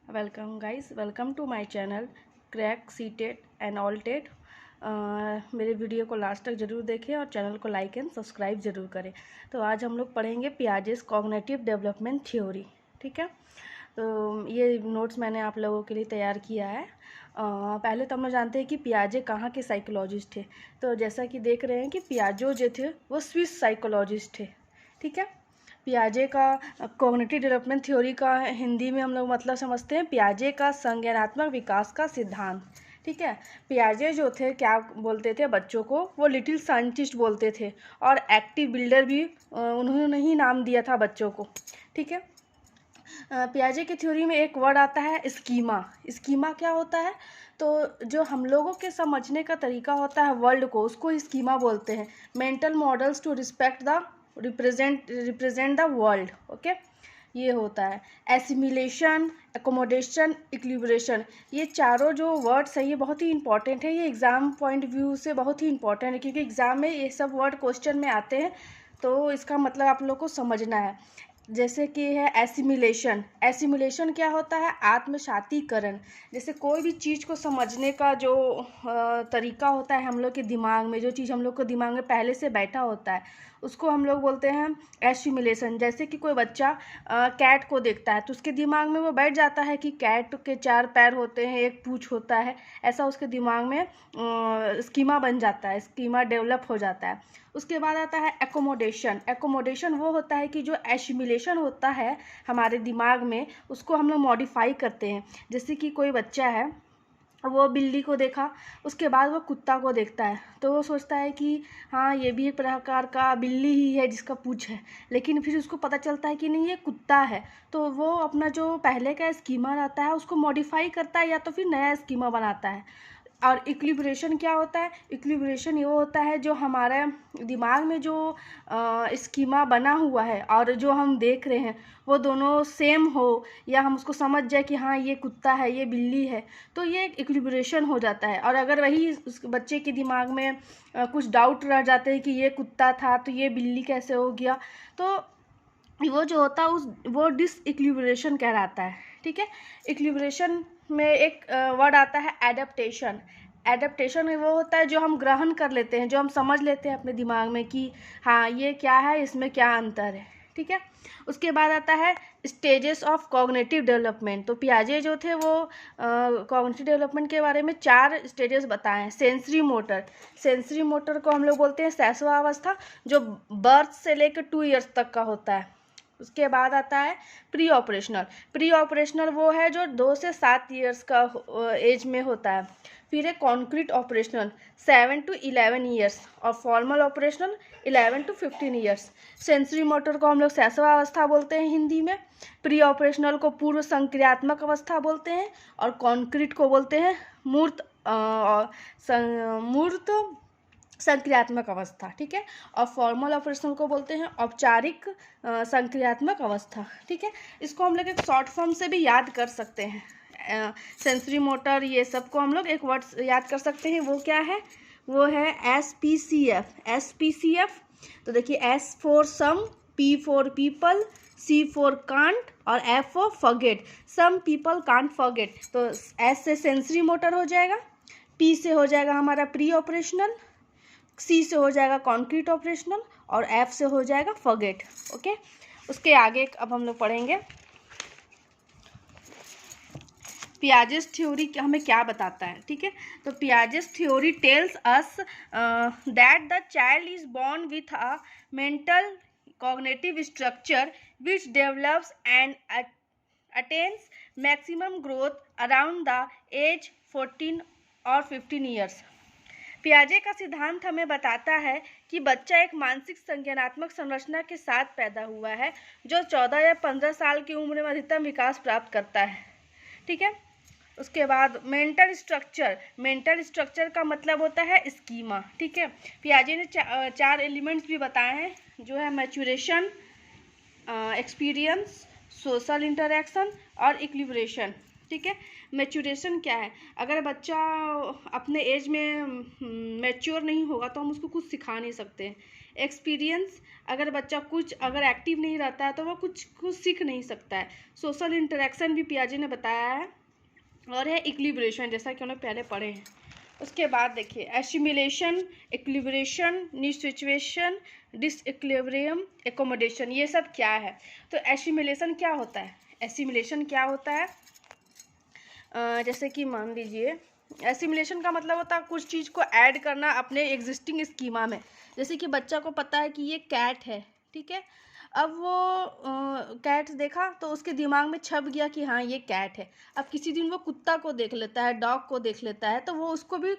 Welcome guys, welcome to my channel crack CTET and all TET. मेरे video को last तक ज़रूर देखें और चैनल को लाइक एंड सब्सक्राइब ज़रूर करें। तो आज हम लोग पढ़ेंगे पियाजेस कॉग्निटिव डेवलपमेंट थ्योरी। ठीक है, तो ये नोट्स मैंने आप लोगों के लिए तैयार किया है। पहले तो हम लोग जानते हैं कि पियाजे कहाँ के साइकोलॉजिस्ट थे। तो जैसा कि देख रहे हैं कि पियाजो जो थे वो स्विस साइकोलॉजिस्ट थे। ठीक है, पियाजे का कॉग्निटिव डेवलपमेंट थ्योरी का हिंदी में हम लोग मतलब समझते हैं पियाजे का संज्ञानात्मक विकास का सिद्धांत। ठीक है, पियाजे जो थे क्या बोलते थे बच्चों को, वो लिटिल साइंटिस्ट बोलते थे और एक्टिव बिल्डर भी उन्होंने ही नाम दिया था बच्चों को। ठीक है, पियाजे की थ्योरी में एक वर्ड आता है स्कीमा। स्कीमा क्या होता है? तो जो हम लोगों के समझने का तरीका होता है वर्ल्ड को, उसको स्कीमा बोलते हैं। Mental models to represent the world. Okay, ये होता है एसिमिलेशन, एकोमोडेशन, इक्विलिब्रेशन। ये चारों जो वर्ड्स हैं ये बहुत ही इंपॉर्टेंट है। ये एग्ज़ाम पॉइंट व्यू से बहुत ही इंपॉर्टेंट है क्योंकि एग्ज़ाम में ये सब वर्ड क्वेश्चन में आते हैं, तो इसका मतलब आप लोग को समझना है। जैसे कि है एसिमिलेशन। एसिमिलेशन क्या होता है? आत्मसातीकरण। जैसे कोई भी चीज़ को समझने का जो तरीका होता है हम लोग के दिमाग में, जो चीज़ हम लोग को दिमाग में पहले से बैठा होता है उसको हम लोग बोलते हैं एसिमिलेशन। जैसे कि कोई बच्चा कैट को देखता है तो उसके दिमाग में वो बैठ जाता है कि कैट के 4 पैर होते हैं, एक पूँछ होता है। ऐसा उसके दिमाग में स्कीमा बन जाता है, स्कीमा डेवलप हो जाता है। उसके बाद आता है एकोमोडेशन। एकोमोडेशन वो होता है कि जो एसिमिलेशन होता है हमारे दिमाग में उसको हम लोग मॉडिफाई करते हैं। जैसे कि कोई बच्चा है, वो बिल्ली को देखा, उसके बाद वो कुत्ता को देखता है तो वो सोचता है कि हाँ ये भी एक प्रकार का बिल्ली ही है जिसका पूँछ है, लेकिन फिर उसको पता चलता है कि नहीं ये कुत्ता है। तो वो अपना जो पहले का स्कीमा रहता है उसको मॉडिफाई करता है या तो फिर नया स्कीमा बनाता है। और इक्विलिब्रेशन क्या होता है? इक्विलिब्रेशन ये होता है जो हमारे दिमाग में जो स्कीमा बना हुआ है और जो हम देख रहे हैं वो दोनों सेम हो, या हम उसको समझ जाए कि हाँ ये कुत्ता है ये बिल्ली है, तो ये एक इक्विलिब्रेशन हो जाता है। और अगर वही उस बच्चे के दिमाग में कुछ डाउट रह जाते हैं कि ये कुत्ता था तो ये बिल्ली कैसे हो गया, तो वो जो होता है वो डिसइक्विलिब्रेशन कहलाता है। ठीक है, इक्विलिब्रेशन में एक वर्ड आता है एडेप्टेशन। एडेप्टेशन में वो होता है जो हम ग्रहण कर लेते हैं, जो हम समझ लेते हैं अपने दिमाग में कि हाँ ये क्या है, इसमें क्या अंतर है। ठीक है, उसके बाद आता है स्टेजेस ऑफ कॉग्निटिव डेवलपमेंट। तो पियाजे जो थे वो कॉग्निटिव डेवलपमेंट के बारे में 4 स्टेजेस बताए हैं। Sensory motor. सेंसरी मोटर को हम लोग बोलते हैं शैशवावस्था, जो बर्थ से लेकर 2 ईयर्स तक का होता है। उसके बाद आता है प्री ऑपरेशनल। प्री ऑपरेशनल वो है जो 2 से 7 ईयर्स का एज में होता है। फिर है कॉन्क्रीट ऑपरेशनल 7 to 11 ईयर्स, और formal operational 11 to 15 years. Sensory motor को हम लोग शैशवावस्था बोलते हैं हिंदी में। प्री ऑपरेशनल को पूर्व संक्रियात्मक अवस्था बोलते हैं, और कॉन्क्रीट को बोलते हैं मूर्त संक्रियात्मक अवस्था। ठीक है, और फॉर्मल ऑपरेशन को बोलते हैं औपचारिक संक्रियात्मक अवस्था। ठीक है, इसको हम लोग एक शॉर्ट फॉर्म से भी याद कर सकते हैं। सेंसरी मोटर ये सब को हम लोग एक वर्ड याद कर सकते हैं, वो क्या है? वो है SPCF। SPCF, तो देखिए S for some, P for people, C for can't, और F for forget. Some people can't forget. तो S से सेंसरी मोटर हो जाएगा, P से हो जाएगा हमारा प्री ऑपरेशनल, C से हो जाएगा कॉन्क्रीट ऑपरेशनल, और F से हो जाएगा फॉरगेट। ओके, उसके आगे अब हम लोग पढ़ेंगे पियाजेस थ्योरी हमें क्या बताता है। ठीक है, तो Piaget's theory tells us that the child is born with a mental cognitive structure which develops and attains maximum growth around the age 14 और 15 ईयर्स। पियाजे का सिद्धांत हमें बताता है कि बच्चा एक मानसिक संज्ञानात्मक संरचना के साथ पैदा हुआ है जो 14 या 15 साल की उम्र में अधिकतम विकास प्राप्त करता है। ठीक है, उसके बाद मेंटल स्ट्रक्चर। मेंटल स्ट्रक्चर का मतलब होता है स्कीमा। ठीक है, पियाजे ने 4 एलिमेंट्स भी बताए हैं जो है मैच्योरेशन, एक्सपीरियंस, सोशल इंटरेक्शन और इक्विलिब्रेशन। ठीक है, मैच्योरेशन क्या है? अगर बच्चा अपने एज में मैच्योर नहीं होगा तो हम उसको कुछ सिखा नहीं सकते हैं। एक्सपीरियंस, अगर बच्चा कुछ अगर एक्टिव नहीं रहता है तो वो कुछ सीख नहीं सकता है। सोशल इंटरेक्शन भी पियाजे ने बताया है, और है इक्विलिब्रेशन, जैसा कि उन्होंने पहले पढ़े हैं। उसके बाद देखिए assimilation, equilibration, new situation, disequilibrium, accommodation, ये सब क्या है। तो एसिमिलेशन क्या होता है, एसिमिलेशन क्या होता है, जैसे कि मान लीजिए एसिमिलेशन का मतलब होता है कुछ चीज़ को ऐड करना अपने एग्जिस्टिंग स्कीमा में। जैसे कि बच्चा को पता है कि ये कैट है, ठीक है, अब वो कैट देखा तो उसके दिमाग में छप गया कि हाँ ये कैट है। अब किसी दिन वो कुत्ता को देख लेता है, डॉग को देख लेता है, तो वो उसको भी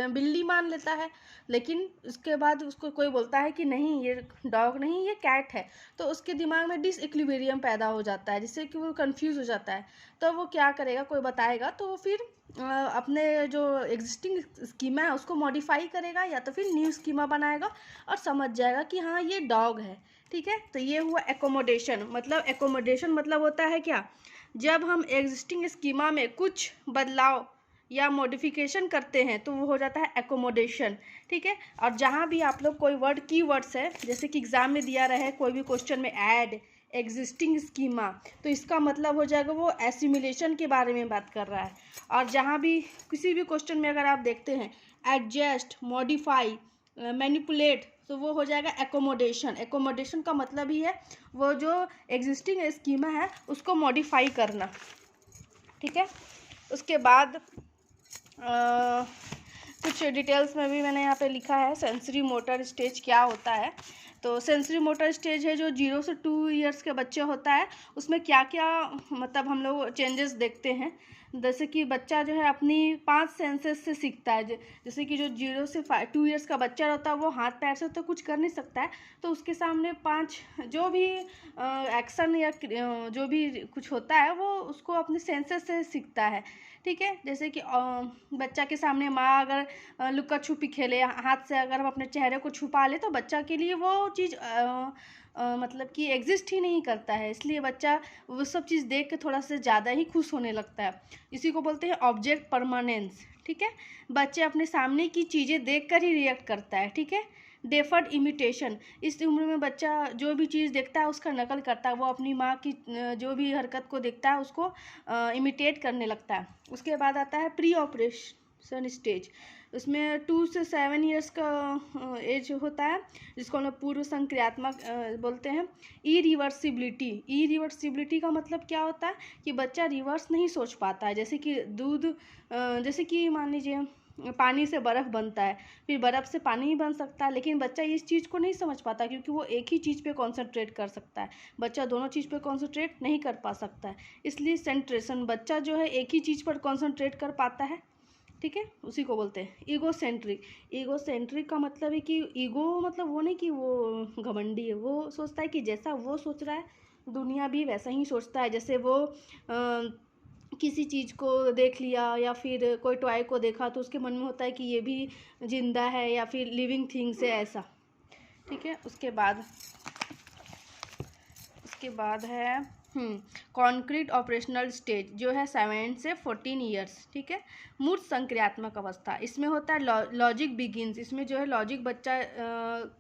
बिल्ली मान लेता है, लेकिन उसके बाद उसको कोई बोलता है कि नहीं ये डॉग नहीं ये कैट है, तो उसके दिमाग में डिसइक्विलिब्रियम पैदा हो जाता है, जिससे कि वो कंफ्यूज हो जाता है। तो वो क्या करेगा, कोई बताएगा तो वो फिर अपने जो एग्जिस्टिंग स्कीमा है उसको मॉडिफाई करेगा, या तो फिर न्यू स्कीमा बनाएगा और समझ जाएगा कि हाँ ये डॉग है, ठीक है। तो ये हुआ एकोमोडेशन। मतलब एकोमोडेशन मतलब होता है क्या, जब हम एग्जिस्टिंग स्कीमा में कुछ बदलाव या मॉडिफिकेशन करते हैं तो वो हो जाता है एकोमोडेशन, ठीक है। और जहाँ भी आप लोग कोई वर्ड की वर्ड्स है, जैसे कि एग्जाम में दिया रहे कोई भी क्वेश्चन में ऐड, एग्जिस्टिंग स्कीमा, तो इसका मतलब हो जाएगा वो एसिमिलेशन के बारे में बात कर रहा है। और जहाँ भी किसी भी क्वेश्चन में अगर आप देखते हैं एडजस्ट, मॉडिफाई, मैनिपुलेट, तो वो हो जाएगा एकोमोडेशन। एकोमोडेशन का मतलब ही है वो जो एग्जिस्टिंग स्कीमा है उसको मॉडिफाई करना, ठीक है। उसके बाद कुछ डिटेल्स में भी मैंने यहाँ पे लिखा है सेंसरी मोटर स्टेज क्या होता है। तो सेंसरी मोटर स्टेज है जो 0 से 2 ईयर्स के बच्चे होता है, उसमें क्या क्या मतलब हम लोग चेंजेस देखते हैं। जैसे कि बच्चा जो है अपनी 5 सेंसेस से सीखता है। जैसे कि जो 0 से 2 ईयर्स का बच्चा रहता है वो हाथ पैर से तो कुछ कर नहीं सकता है, तो उसके सामने 5 जो भी एक्शन या जो भी कुछ होता है वो उसको अपने सेंसेस से सीखता है, ठीक है। जैसे कि बच्चा के सामने माँ अगर लुका छुपी खेले, हाथ से अगर हम अपने चेहरे को छुपा ले, तो बच्चा के लिए वो चीज़ मतलब कि एग्जिस्ट ही नहीं करता है, इसलिए बच्चा वो सब चीज़ देख के थोड़ा सा ज़्यादा ही खुश होने लगता है। इसी को बोलते हैं ऑब्जेक्ट परमानेंस, ठीक है। बच्चे अपने सामने की चीज़ें देख कर ही रिएक्ट करता है, ठीक है। डेफर्ड इमिटेशन, इस उम्र में बच्चा जो भी चीज़ देखता है उसका नकल करता है, वो अपनी माँ की जो भी हरकत को देखता है उसको इमिटेट करने लगता है। उसके बाद आता है प्री ऑपरेशन स्टेज, उसमें 2 से 7 ईयर्स का एज होता है, जिसको हम लोग पूर्व संक्रियात्मक बोलते हैं। ई रिवर्सिबिलिटी का मतलब क्या होता है कि बच्चा रिवर्स नहीं सोच पाता है। जैसे कि दूध जैसे कि मान लीजिए पानी से बर्फ़ बनता है, फिर बर्फ़ से पानी ही बन सकता है, लेकिन बच्चा इस चीज़ को नहीं समझ पाता क्योंकि वो एक ही चीज़ पे कॉन्सेंट्रेट कर सकता है। बच्चा दोनों चीज़ पे कॉन्सेंट्रेट नहीं कर पा सकता है, इसलिए सेंट्रेशन, बच्चा जो है एक ही चीज़ पर कॉन्सेंट्रेट कर पाता है, ठीक है। उसी को बोलते हैं ईगोसेंट्रिक। ईगोसेंट्रिक का मतलब है कि ईगो मतलब वो नहीं कि वो घमंडी है, वो सोचता है कि जैसा वो सोच रहा है दुनिया भी वैसा ही सोचता है। जैसे वो किसी चीज़ को देख लिया या फिर कोई टॉय को देखा तो उसके मन में होता है कि ये भी जिंदा है या फिर लिविंग थिंग्स है, ऐसा, ठीक है। उसके बाद है कॉन्क्रीट ऑपरेशनल स्टेज, जो है 7 से 14 ईयर्स, ठीक है। मूर्त संक्रियात्मक अवस्था, इसमें होता है लॉजिक बिगिंस, इसमें जो है लॉजिक बच्चा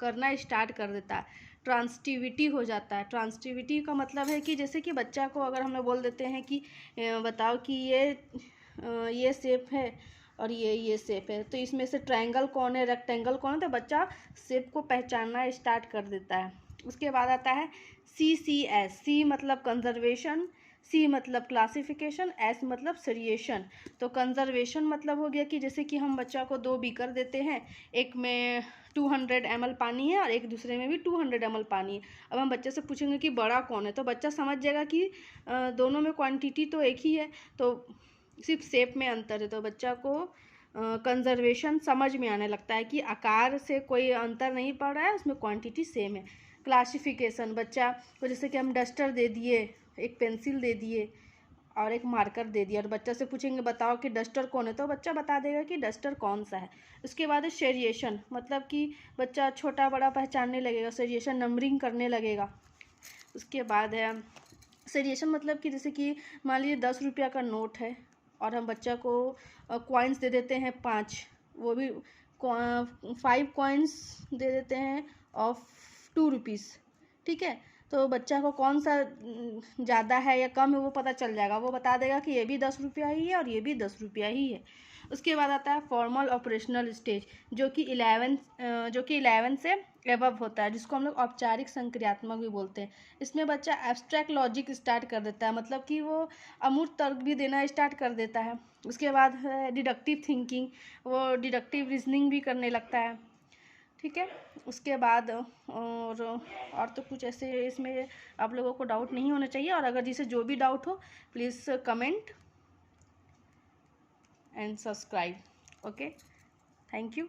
करना स्टार्ट कर देता है। ट्रांसटिविटी हो जाता है। ट्रांसटिविटी का मतलब है कि जैसे कि बच्चा को अगर हम लोग बोल देते हैं कि बताओ कि ये शेप है और ये शेप है, तो इसमें से ट्रायंगल कौन है, रेक्टेंगल कौन है, तो बच्चा शेप को पहचानना स्टार्ट कर देता है। उसके बाद आता है CCS, सी मतलब कंजर्वेशन, सी मतलब क्लासिफिकेशन, एस मतलब सरिएशन। तो कंजर्वेशन मतलब हो गया कि जैसे कि हम बच्चा को 2 बीकर देते हैं, एक में 200 ml पानी है और एक दूसरे में भी 200 ml पानी है। अब हम बच्चे से पूछेंगे कि बड़ा कौन है, तो बच्चा समझ जाएगा कि दोनों में क्वांटिटी तो एक ही है, तो सिर्फ शेप में अंतर है। तो बच्चा को कंजर्वेशन समझ में आने लगता है कि आकार से कोई अंतर नहीं पड़ रहा है, उसमें क्वांटिटी सेम है। क्लासिफिकेशन, बच्चा को जैसे कि हम डस्टर दे दिए, एक पेंसिल दे दिए और एक मार्कर दे दिया, और बच्चा से पूछेंगे बताओ कि डस्टर कौन है, तो बच्चा बता देगा कि डस्टर कौन सा है। उसके बाद है सेरिएशन, मतलब कि बच्चा छोटा बड़ा पहचानने लगेगा, सेरिएशन नंबरिंग करने लगेगा। उसके बाद है सेरिएशन मतलब कि जैसे कि मान लीजिए 10 रुपया का नोट है और हम बच्चा को कॉइन्स दे देते हैं 5, वो भी 5 कॉइन्स दे देते हैं ऑफ 2 रुपीज़। ठीक है, तो बच्चा को कौन सा ज़्यादा है या कम है वो पता चल जाएगा, वो बता देगा कि ये भी 10 रुपया ही है और ये भी 10 रुपया ही है। उसके बाद आता है फॉर्मल ऑपरेशनल स्टेज, जो कि 11 से एबव होता है, जिसको हम लोग औपचारिक संक्रियात्मक भी बोलते हैं। इसमें बच्चा एब्स्ट्रैक्ट लॉजिक स्टार्ट कर देता है, मतलब कि वो अमूर्त तर्क भी देना स्टार्ट कर देता है। उसके बाद है डिडक्टिव थिंकिंग, वो डिडक्टिव रीजनिंग भी करने लगता है। ठीक है, उसके बाद और तो कुछ ऐसे इसमें आप लोगों को डाउट नहीं होना चाहिए, और अगर जिसे जो भी डाउट हो please comment and subscribe. Okay, thank you.